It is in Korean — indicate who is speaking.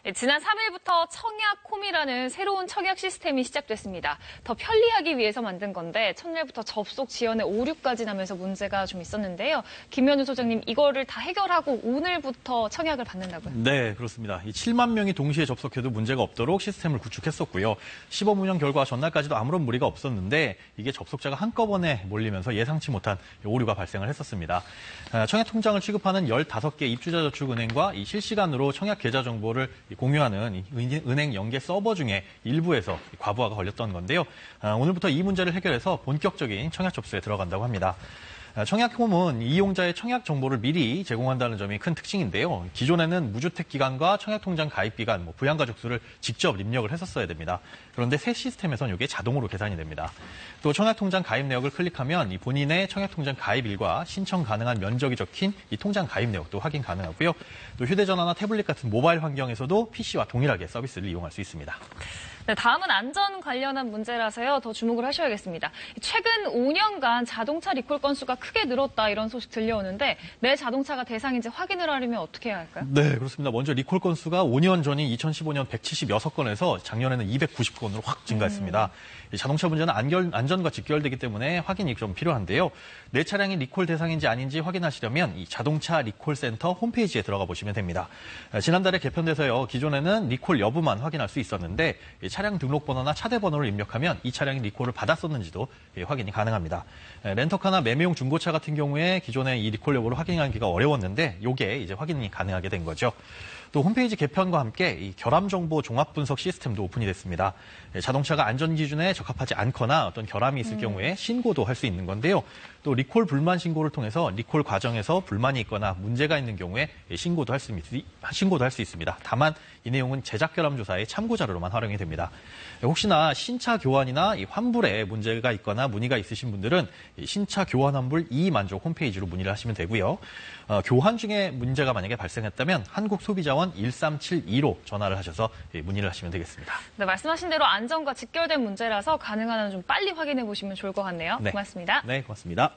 Speaker 1: 네, 지난 3일부터 청약홈이라는 새로운 청약 시스템이 시작됐습니다. 더 편리하기 위해서 만든 건데 첫날부터 접속 지연에 오류까지 나면서 문제가 좀 있었는데요. 김현우 소장님, 이거를 다 해결하고 오늘부터 청약을 받는다고요?
Speaker 2: 네, 그렇습니다. 이 7만 명이 동시에 접속해도 문제가 없도록 시스템을 구축했었고요. 시범 운영 결과 전날까지도 아무런 무리가 없었는데 이게 접속자가 한꺼번에 몰리면서 예상치 못한 오류가 발생을 했었습니다. 청약 통장을 취급하는 15개 입주자저축은행과 이 실시간으로 청약 계좌 정보를 공유하는 은행 연계 서버 중에 일부에서 과부하가 걸렸던 건데요. 오늘부터 이 문제를 해결해서 본격적인 청약 접수에 들어간다고 합니다. 청약홈은 이용자의 청약 정보를 미리 제공한다는 점이 큰 특징인데요. 기존에는 무주택 기간과 청약통장 가입 기간, 부양가족 수를 직접 입력을 했었어야 됩니다. 그런데 새 시스템에서는 이게 자동으로 계산이 됩니다. 또 청약통장 가입 내역을 클릭하면 이 본인의 청약통장 가입일과 신청 가능한 면적이 적힌 이 통장 가입 내역도 확인 가능하고요. 또 휴대전화나 태블릿 같은 모바일 환경에서도 PC와 동일하게 서비스를 이용할 수 있습니다.
Speaker 1: 네, 다음은 안전 관련한 문제라서요. 더 주목을 하셔야겠습니다. 최근 5년간 자동차 리콜 건수가 크게 늘었다 이런 소식 들려오는데 내 자동차가 대상인지 확인을 하려면 어떻게 해야 할까요?
Speaker 2: 네, 그렇습니다. 먼저 리콜 건수가 5년 전인 2015년 176건에서 작년에는 290건으로 확 증가했습니다. 자동차 문제는 안전과 직결되기 때문에 확인이 좀 필요한데요. 내 차량이 리콜 대상인지 아닌지 확인하시려면 이 자동차 리콜 센터 홈페이지에 들어가 보시면 됩니다. 지난달에 개편돼서요. 기존에는 리콜 여부만 확인할 수 있었는데 차량 등록번호나 차대 번호를 입력하면 이 차량이 리콜을 받았었는지도 확인이 가능합니다. 렌터카나 매매용 중고차 같은 경우에 기존에 이 리콜 여부를 확인하기가 어려웠는데 이게 이제 확인이 가능하게 된 거죠. 또 홈페이지 개편과 함께 이 결함 정보 종합 분석 시스템도 오픈이 됐습니다. 자동차가 안전 기준에 적합하지 않거나 어떤 결함이 있을 경우에 신고도 할 수 있는 건데요. 또 리콜 불만 신고를 통해서 리콜 과정에서 불만이 있거나 문제가 있는 경우에 신고도 할 수 있습니다. 다만 이 내용은 제작 결함 조사의 참고 자료로만 활용이 됩니다. 혹시나 신차 교환이나 이 환불에 문제가 있거나 문의가 있으신 분들은 신차 교환 환불 이의만족 홈페이지로 문의를 하시면 되고요. 교환 중에 문제가 만약에 발생했다면 한국소비자원 1372로 전화를 하셔서 문의를 하시면 되겠습니다.
Speaker 1: 네, 말씀하신 대로 안전과 직결된 문제라서 가능한 한 좀 빨리 확인해 보시면 좋을 것 같네요.
Speaker 2: 네.
Speaker 1: 고맙습니다.
Speaker 2: 네, 고맙습니다.